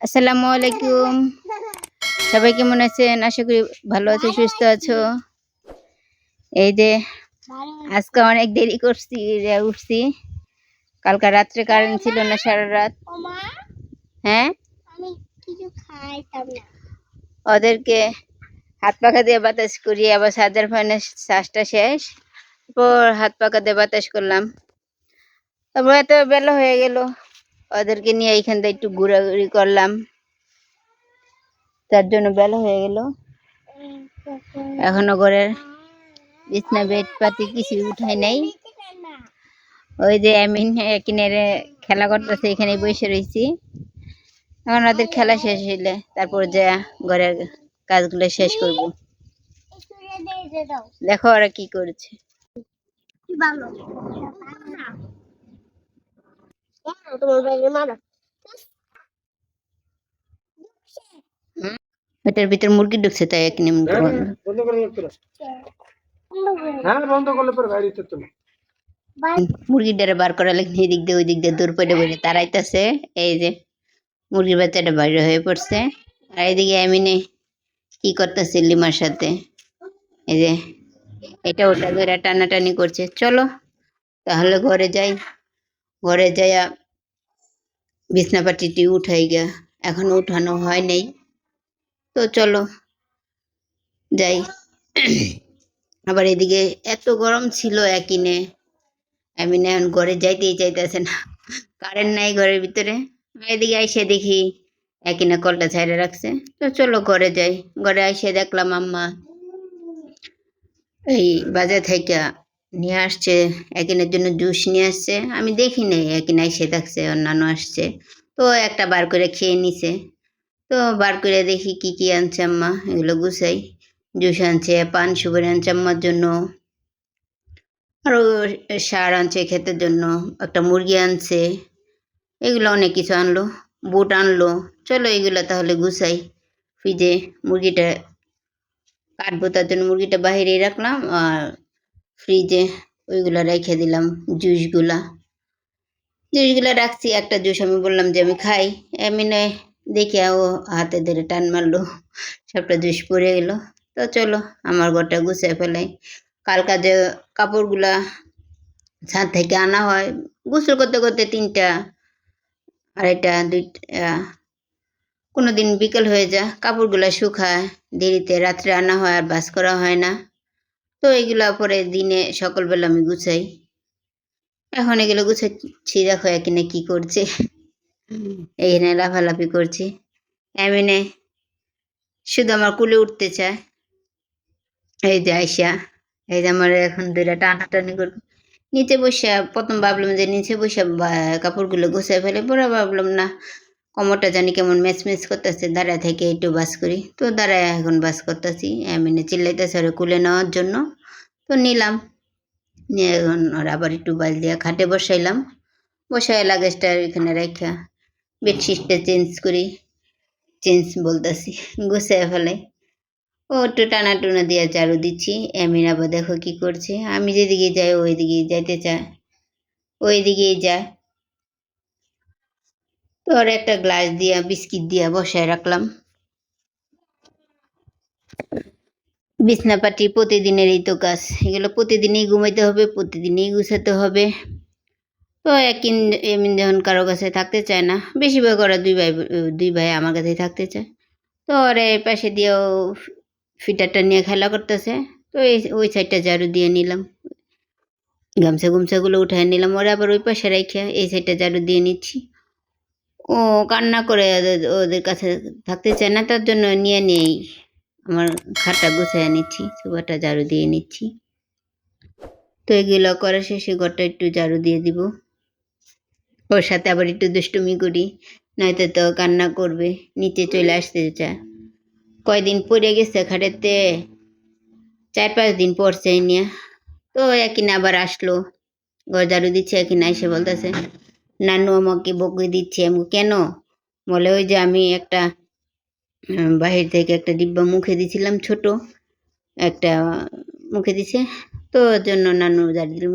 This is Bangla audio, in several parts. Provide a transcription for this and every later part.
আসসালামু আলাইকুম। সবাই কেমন আছেন? আশা করি ভালো আছো, সুস্থ আছো। এই যে আজকে অনেক দেরি করছি, উঠছি। কালকে রাত্রে কারেন্ট ছিল না সারা রাত। হ্যাঁ, ওদেরকে হাত পাখা দিয়ে বাতাস করি, আবার সাজার ফ্যানের শ্বাসটা শেষ, তারপর হাত পাখা দিয়ে বাতাস করলাম। তারপর এত বেলা হয়ে গেল, ওদেরকে নিয়ে এইখান থেকে একটু ঘোরাঘুরি করলাম, তার জন্য বেলা হয়ে গেল। এখনো ঘরের বিছনা বেড পাতি কিছু উঠাই নাই। ওই যে আমিন কিনারে খেলা করতেছে, এখানে বসে রয়েছি। এখন ওদের খেলা শেষ হইলে তারপর যা ঘরের কাজগুলো শেষ করব। দেখো ওরা কি করছে। এটার ভিতর মুরগি ঢুকছে, তাই এক নিম মুরগিটারে বার করা লাগছে। এদিক দিয়ে ওই দিক দিয়ে দূর পেটে বসে তারাইতেছে। এই যে মুরগির বাচ্চাটা বাইরে হয়ে পড়ছে, আর এদিকে আমিনে কি করতেছে লিমার সাথে। এই যে এটা ওটা ধরে টানাটানি করছে। চলো তাহলে ঘরে যাই, ঘরে যাইয়া বিছনাপাটিটি উঠাই গা, এখন উঠানো হয় নাই। তো চলো যাই। আবার এদিকে এত গরম ছিল একিনে, আমি না এখন ঘরে যাইতেই চাইতেছে না, কারেন্ট নাই ঘরের ভিতরে। এদিকে আইসে দেখি একিনে কলটা ছাইড়ে রাখছে। তো চলো ঘরে যাই। ঘরে আইসে দেখলাম আম্মা এই বাজার থেকে নিয়ে আসছে, একিনের জন্য জুস নিয়ে আসছে। আমি দেখি নাই, একিন আইসে দেখছে অন্যান্য আসছে, তো একটা বার করে খেয়ে নিছে। তো বার করে দেখি কি কি আনছে আম্মা, এগুলো গুছাই। জুস আনছে, পান সুপারি আনছে আম্মার জন্য, আরো সার আনছে ক্ষেতের জন্য, একটা মুরগি আনছে, এগুলো অনেক কিছু আনলো, বুট আনলো। চলো এগুলো তাহলে গুছাই। ফ্রিজে মুরগিটা কাটবো, তার জন্য মুরগিটা বাহিরেই রাখলাম, আর ফ্রিজে ওইগুলো রেখে দিলাম। জুসগুলা রাখছি। একটা জুস আমি বললাম যে আমি খাই, এমনি দেখি ও হাতে ধরে টান মারলো, সবটা জুস পড়ে গেল। তো চলো আমার ঘরটা গুছিয়ে ফেলাই। কালকা যে কাপড়গুলা ছাদ থেকে আনা হয়, গোসল করতে করতে 3টা 2:30 2টা, কোনোদিন বিকেল হয়ে যায়, কাপড়গুলা শুকায় দেরিতে, রাত্রে আনা হয় আর বাস করা হয় না। তো এগুলা পরে দিনে সকালবেলা আমি গুছাই। এখন এগুলো গুছাচ্ছি, দেখো এখানে কি করছে, এখানে লাফালাফি করছে। এমনি শুধু আমার কুলে উঠতে চায়। এই যে আইসা, এই যে আমার এখন 2টা টানাটানি করবে। নিচে বসে প্রথম ভাবলাম যে নিচে বসে কাপড়গুলো গুছাই ফেলে, পরে ভাবলাম না, কোমরটা জানি কেমন ম্যাচ ম্যাচ করতেছে, দাঁড়ায় থেকে একটু বাস করি। তো দাঁড়ায় এখন বাস করতেছি, এমনি চিল্লাইতেছে ওরা কুলে নেওয়ার জন্য। তো নিলাম, নিয়ে এখন ওরা আবার একটু বাল দিয়ে খাটে বসাইলাম। বসাই লাগেজটা এখানে রেখা বেডশিটটা চেঞ্জ বলতেছি, গুছাই ফেলে। ও একটু টানা টুনা দিয়ে ঝাড়ু দিচ্ছি। এমিন আবার দেখো কি করছে, আমি যেদিকে যাই ওই দিকেই যাইতে চায়, ওই দিকেই যায়। তো ওর একটা গ্লাস দিয়া বিস্কিট দিয়া বসায় রাখলাম। বিছনাপাটি প্রতিদিনেরই তো কাজ, এগুলো প্রতিদিনই ঘুমাইতে হবে, প্রতিদিনই গুছাতে হবে। তো এমিন যখন কারো কাছে থাকতে চায় না, বেশিরভাগ ওরা দুই ভাই আমার কাছেই থাকতে চায়। তো ওরা এই পাশে দিয়েও ফিটারটা নিয়ে খেলা করতেছে। তো ওই সাইডটা ঝাড়ু দিয়ে নিলাম, গামছা গুমছাগুলো উঠায় নিলাম। ওরা আবার ওই পাশে রেখে এই সাইডটা ঝাড়ু দিয়ে নিচ্ছি। ও কান্না করে ওদের কাছে থাকতে চায় না, তার জন্য নিয়ে নেই আমার খাটটা গুছাইয়া নিচ্ছি, সোফাটা ঝাড়ু দিয়ে নিচ্ছি। তো এগুলো করা শেষে ঘরটা একটু ঝাড়ু দিয়ে দিব। ওর সাথে আবার একটু দুষ্টুমি করি, নয়তো তো কান্না করবে, নিচে চলে আসতে চায়। কয়দিন পড়ে গেছে খাটেতে, 4-5 দিন পড়ছে নিয়ে। তো একদিন আবার আসলো, ঘর ঝাড়ু দিচ্ছে, একদিন এসে বলতেছে নানু আমাকে বকে দিচ্ছে। আমি কেন? বলে ওই যে আমি একটা বাহির থেকে একটা ডিব্বা মুখে দিছিলাম, ছোট একটা মুখে দিছে, তো ওর জন্য নানু ঝাড়ু দিল।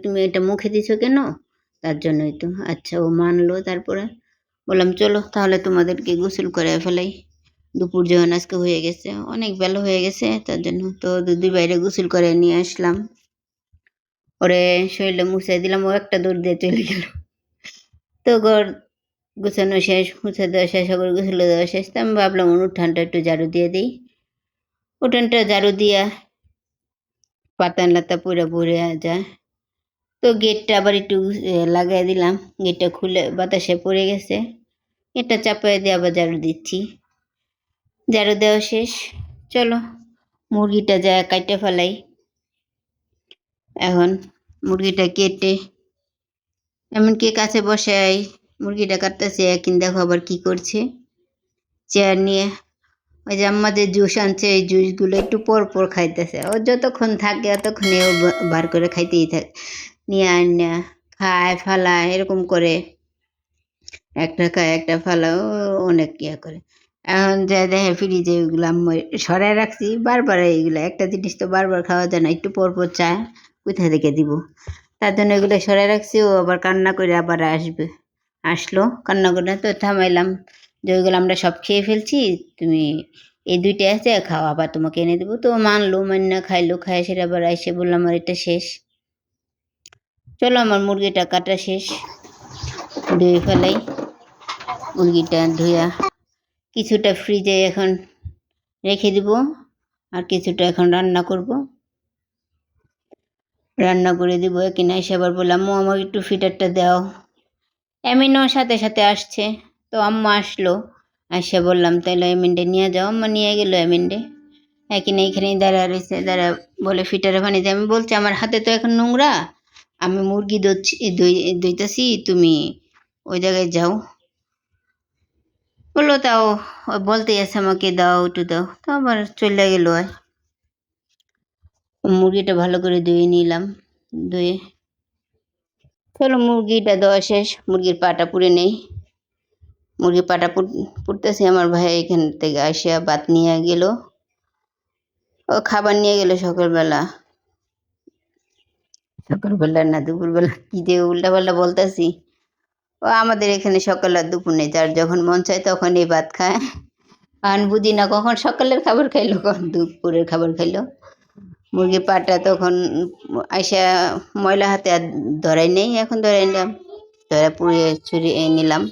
তুমি এটা মুখে দিছো কেন? তার জন্যই তো। আচ্ছা, ও মানলো। তারপরে বললাম চলো তাহলে তোমাদেরকে গোসল করে ফেলাই। দুপুর যখন আজকে হয়ে গেছে, অনেক বেলা হয়ে গেছে, তার জন্য তো দুই বাইরে গোসল করে নিয়ে আসলাম। ওরে শরীরটা মুছাই দিলাম, ও একটা দৌড় দিয়ে চলে গেল। তো ঘর গুছানো শেষ, মুছে দেওয়া শেষ, আবার গোসল দেওয়া শেষ। তো আমি ভাবলাম উঠানটা একটু ঝাড়ু দিয়ে দিই। উঠানটা ঝাড়ু দিয়া পাতা লাতা পুরা পড়ে যায়। তো গেটটা আবার একটু লাগাই দিলাম, গেটটা খুলে বাতাসে পড়ে গেছে, গেটটা চাপাই দিয়ে আবার ঝাড়ু দিচ্ছি। ঝাড়ু দেওয়া শেষ, চলো মুরগিটা যায় কাটতে ফেলাই। এখন মুরগিটা কেটে এমনকি কাছে বসে মুরগিটা কাটতেছে, একদিন দেখো আবার কি করছে, চেয়ার নিয়ে ওই যে আমাদের জুস আনছে, এই জুসগুলো একটু পর পর খাইতেছে। ও যতক্ষণ থাকে ততক্ষণ ও বার করে খাইতেই থাকে, নিয়ে আনা খায় ফালায় এরকম করে, একটা খায় একটা ফালা, ও অনেক ইয়ে করে। এখন যা দেখে ফ্রিজে ওইগুলো আমি সরাই রাখছি, বারবার এইগুলো একটা জিনিস তো বারবার খাওয়া যায় না, একটু পর পর চায়, কোথা থেকে দিব, তার জন্য এগুলো সরাই রাখছি। ও আবার কান্না করে আবার আসলো কান্না করে, তো থামাইলাম যে ওইগুলো আমরা সব খেয়ে ফেলছি, তুমি এই দুইটা আছে খাও, আবার তোমাকে এনে দেবো। তো মানলো, মান্না খাইলো, খায় সেটা আবার এসে বললাম আমার এটা শেষ। চলো আমার মুরগিটা কাটা শেষ, ধুয়ে ফেলাই। মুরগিটা ধুয়া কিছুটা ফ্রিজে এখন রেখে দিব, আর কিছুটা এখন রান্না করব, রান্না করে দিব। কিনা এসে আবার বললাম আম্মু আমার একটু ফিটারটা দাও। এমিনও সাথে সাথে আসছে, তো আম্মা আসলো, আসে বললাম তাহলে এমিনডে নিয়ে যাও। আম্মা নিয়ে গেলো এমিনডে, কিনা এখানেই দাঁড়া রয়েছে, দাঁড়া বলে ফিটারে পানি দিয়ে। আমি বলছি আমার হাতে তো এখন নোংরা, আমি মুরগি ধুইতেছি, তুমি ওই জায়গায় যাও। বললো তাও বলতে আছে আমাকে দাও একটু দাও, তো আবার চলে গেল। মুরগিটা ভালো করে ধুয়ে নিলাম, ধুয়ে চলো মুরগিটা দেওয়া শেষ, মুরগির পাটা পুড়ে নেই। মুরগির পাটা পুড়তেছে, আমার ভাই এখান থেকে আসিয়া ভাত নিয়ে গেল, ও খাবার নিয়ে গেল সকালবেলা। সকালবেলা না দুপুরবেলা, কি যে উল্টা পাল্টা বলতেছি। ও আমাদের এখানে সকাল আর দুপুর নেই, যার যখন মন চায় তখনই ভাত খায়। আর বুঝি না কখন সকালের খাবার খাইলো কখন দুপুরের খাবার খাইলো। মুরগির পাটা তখন আইসা ময়লা হাতে আর ধরাই নেই, এখন ধরাই নিলাম, ধরা পুড়িয়ে ছুরিয়ে নিলাম।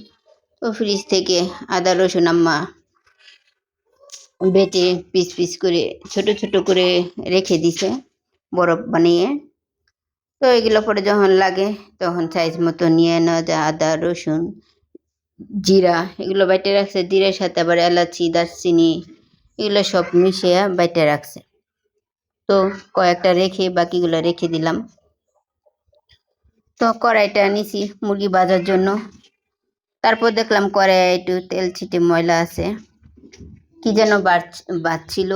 তো ফ্রিজ থেকে আদা রসুন আম্মা বেটে পিস পিস করে ছোট ছোট করে রেখে দিছে বরফ বানিয়ে। তো এগুলো পরে যখন লাগে তখন সাইজ মতো নিয়ে নেওয়া যায়। আদা রসুন জিরা এগুলো বেটে রাখছে, জিরার সাথে আবার এলাচি দারচিনি এগুলো সব মিশিয়ে বেটে রাখছে। তো কয়েকটা রেখে বাকিগুলো রেখে দিলাম। তো কড়াইটা নিছি মুরগি ভাজার জন্য, তারপর দেখলাম কড়াইয়ে একটু তেল ছিটে ময়লা আছে, কি যেন বাজছিল,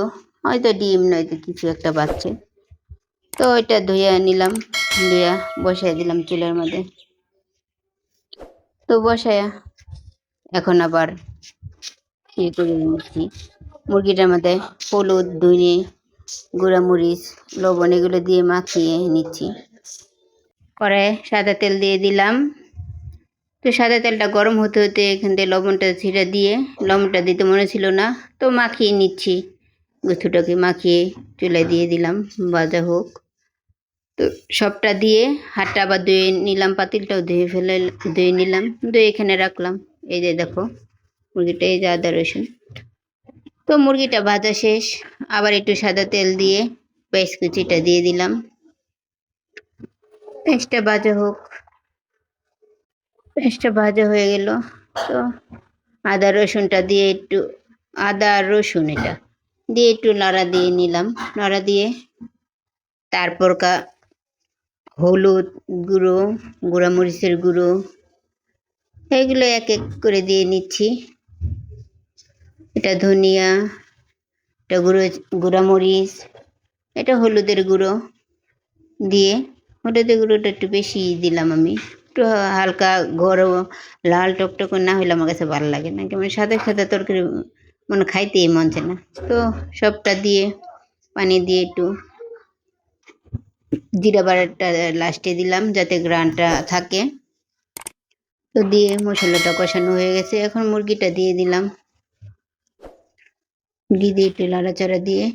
হয়তো ডিম নয়তো কিছু একটা বাজছে। তো ওইটা ধুয়ে নিলাম, ধুয়া বসাই দিলাম চুলের মধ্যে। তো বসায়া এখন আবার ইয়ে করে নিচ্ছি, মুরগিটার মধ্যে হলুদ ধনে গুঁড়ামরিচ লবণ এগুলো দিয়ে মাখিয়ে নিচ্ছি। কড়াইয়ে সাদা তেল দিয়ে দিলাম। তো সাদা তেলটা গরম হতে হতে এখান থেকে লবণটা ছিঁড়ে দিয়ে, লবণটা দিতে মনে ছিল না, তো মাখিয়ে নিচ্ছি, গুঁথুটাকে মাখিয়ে চুলায় দিয়ে দিলাম ভাজা হোক। তো সবটা দিয়ে হাতটা আবার ধুয়ে নিলাম, পাতিলটাও ধুয়ে নিলাম, ধুয়ে এখানে রাখলাম। এই যে দেখো মুরগিটা, এই যে আদা রসুন। তো মুরগিটা ভাজা শেষ, আবার একটু সাদা তেল দিয়ে পেঁয়াজ কুচিটা দিয়ে দিলাম, পেঁয়াজটা ভাজা হোক। পেঁয়াজটা ভাজা হয়ে গেল, তো আদা রসুনটা দিয়ে একটু, আদা রসুন এটা দিয়ে একটু নাড়া দিয়ে নিলাম, নাড়া দিয়ে তারপর হলুদ গুঁড়ো গুঁড়ামরিচের গুঁড়ো এগুলো এক এক করে দিয়ে নিচ্ছি। এটা ধনিয়া, এটা গুঁড়ামরিচ, এটা হলুদের গুঁড়ো দিয়ে, হলুদের গুঁড়োটা একটু বেশি দিলাম আমি, একটু হালকা গরম লাল টকটক না হলে আমার কাছে ভালো লাগে না, কেমন সাদা সাদা তরকারি মানে খাইতেই মন চায় না। তো সবটা দিয়ে পানি দিয়ে একটু জিরা বাটাটা লাস্টে দিলাম যাতে গ্রানটা থাকে। তো দিয়ে মশলাটা কষানো হয়ে গেছে, এখন মুরগিটা দিয়ে দিলাম। মুরগি দিয়ে একটু নাড়াচাড়া দিয়ে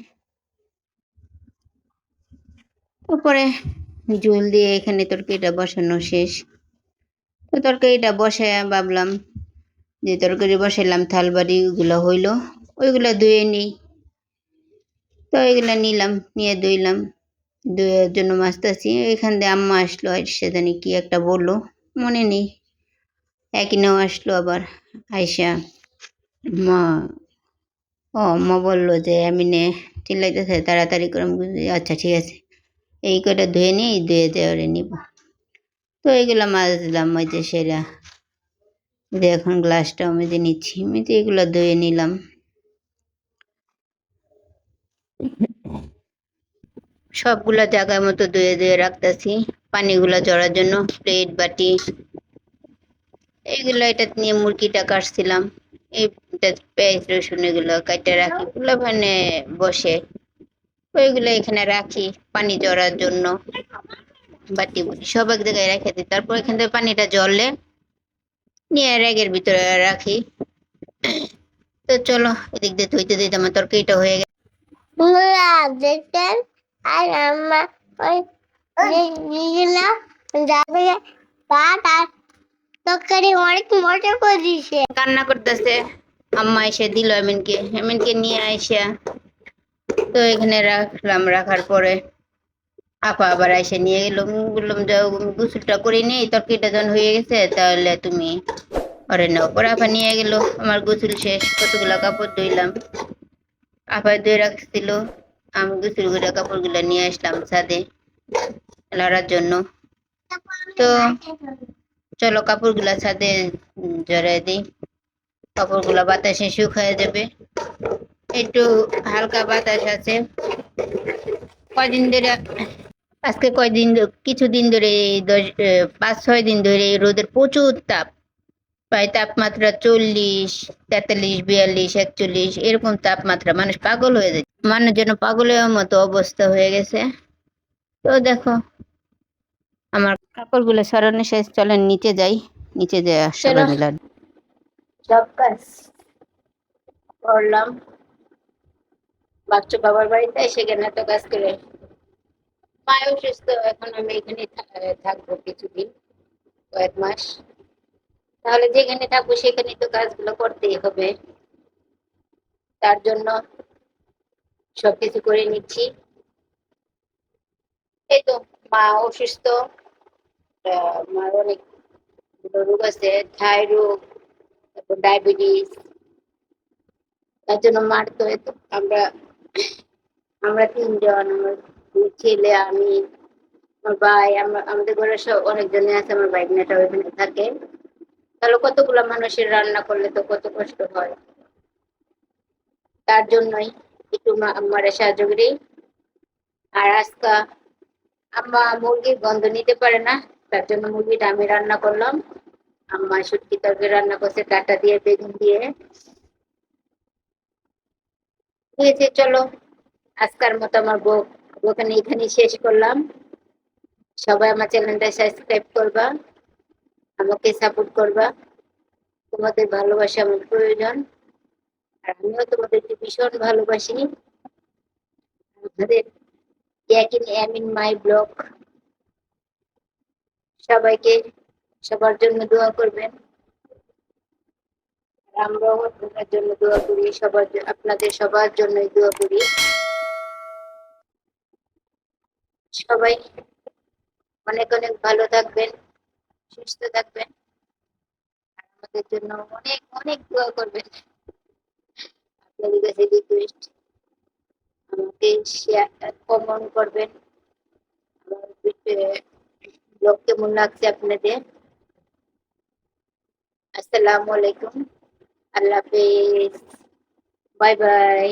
তারপরে ঝোল দিয়ে এখানে তরকারিটা বসানো শেষ। তো তরকারিটা বসে ভাবলাম যে তরকারি বসাইলাম থালবাড়ি ওইগুলো হইলো, ওইগুলো ধুয়ে নিই। তো এগুলো নিলাম, নিয়ে ধুইলাম, ধুয়ের জন্য মাছতাছি। এখান দিয়ে আম্মা আসলো, সে জানি কি একটা বললো মনে নেই। একই আসলো আবার আয়সা মা, ও মা বললো যে আমি নে চিল্লাইতেছে তাড়াতাড়ি করে। আমি বলছি, আচ্ছা ঠিক আছে, এই কটা ধুয়ে নিই, ধুয়ে দেওয়ারে নিব। তো এইগুলো মাছ দিলাম ওই যে সেরা, যে এখন গ্লাসটা আমি যে নিচ্ছি, আমি তো এগুলো ধুয়ে নিলাম। সবগুলা জায়গার মতো ধুয়ে ধুয়ে রাখতেছি, পানিগুলা ঝরার জন্য। প্লেট বাটি এইগুলো, এটা নিয়ে মুরগিটা কাটছিলাম। এইটা পেঁয়াজ রসুন এগুলো কাটে রাখি, ওগুলো মানে বসে ওইগুলো এখানে রাখি পানি ঝরার জন্য। বাটি বুটি সব এক জায়গায় রেখে দিই, তারপর এখান থেকে পানিটা জ্বললে নিয়ে র্যাগের ভিতরে রাখি। তো চলো এদিক দিয়ে ধুইতে দিতে আমার তরকারিটা হয়ে গেছে। দেখতেন আর আম্মা ওই যাবে ভাত আর তরকারি অনেক মজা করে দিছে। কান্না করতেছে, আম্মা এসে দিল এমিনকে, এমিনকে নিয়ে আইসা তো এখানে রাখলাম। রাখার পরে আপা আবার এসে নিয়ে গেল। বললাম যাও গোসলটা করে নেই, তরকারিটা যখন হয়ে গেছে তাহলে তুমি ওরে নাও। পরে আপা নিয়ে গেল, আমার গোসল শেষ। কতগুলা কাপড় ধুইলাম, আপা ধুয়ে রাখছিল। আমি গোসল করে কাপড়গুলো নিয়ে আসলাম ছাদে লড়ার জন্য। তো চলো কাপড়গুলা ছাদে জড়াই দিই, কাপড়গুলা বাতাসে শুকায় যাবে। একটু হালকা বাতাস আছে কয়দিন ধরে, আজকে কয়দিন কিছুদিন ধরে 5-6 দিন ধরে রোদের প্রচুর তাপ। প্রায় তাপমাত্রা 40, 43, 42, 41 এরকম তাপমাত্রা। মানুষ পাগল হয়ে যায়, মানুষ যেন পাগলের মতো অবস্থা হয়ে গেছে। তো দেখো আমার কাপড়গুলো সরানো শেষ, চলেন নিচে যাই, নিচে যাই সবাই মিলে সব কাজ করলাম। বাচ্চা বাবার বাড়িতে সেখানে তো কাজ করে মায় অসুস্থ, এখন আমি এখানে থাকবো কিছুদিন, কয়েক মাস। তাহলে যেখানে থাকবো সেখানে তো কাজগুলো করতেই হবে, তার জন্য সবকিছু করে নিচ্ছি। এই তো মা অসুস্থ, মার অনেক রোগ আছে, থাই রোগ, তারপর ডায়াবেটিস। তার জন্য মার তো আমরা আমরা তিনজন, আমার দুই ছেলে, আমি, আমার ভাই, আমাদের ঘরে সব অনেকজনে আছে। আমার বাইকনাটা ওইখানে থাকে। তাহলে কতগুলো মানুষের রান্না করলে তো কত কষ্ট হয়। তার জন্যই একটু আমারে সাহায্য করি। আর আজকা আম্মা মুরগির গন্ধ নিতে পারে না, তার জন্য মুরগিটা আমি রান্না করলাম। আম্মা শুটকি তরকারি রান্না করছে ডাঁটা দিয়ে, বেগুন দিয়ে। ঠিক আছে, চলো আজকের মতো আমার ওখানে এখানে শেষ করলাম। সবাই আমার চ্যানেলটা সাবস্ক্রাইব করবা, আমাকে সাপোর্ট করবা। তোমাদের ভালোবাসা আমার প্রয়োজন, আর আমিও তোমাদেরকে ভীষণ ভালোবাসি। আমাদের ইয়ামিন মাই ব্লগ, সবাইকে সবার জন্য দোয়া করবেন। আমরাও আপনাদের জন্য দোয়া করি, আপনাদের সবার জন্যই দোয়া করি। সবাই অনেক অনেক ভালো থাকবেন, সুস্থ থাকবেন, আমাদের জন্য অনেক অনেক দোয়া করবেন। আপনাদের কাছে রিকোয়েস্ট, আমাকে শেয়ার কমেন্ট করবেন। আমার ব্লগ কেমন লাগছে আপনাদের। আসসালামু আলাইকুম, আল্লাহ হাফেজ, বাই বাই।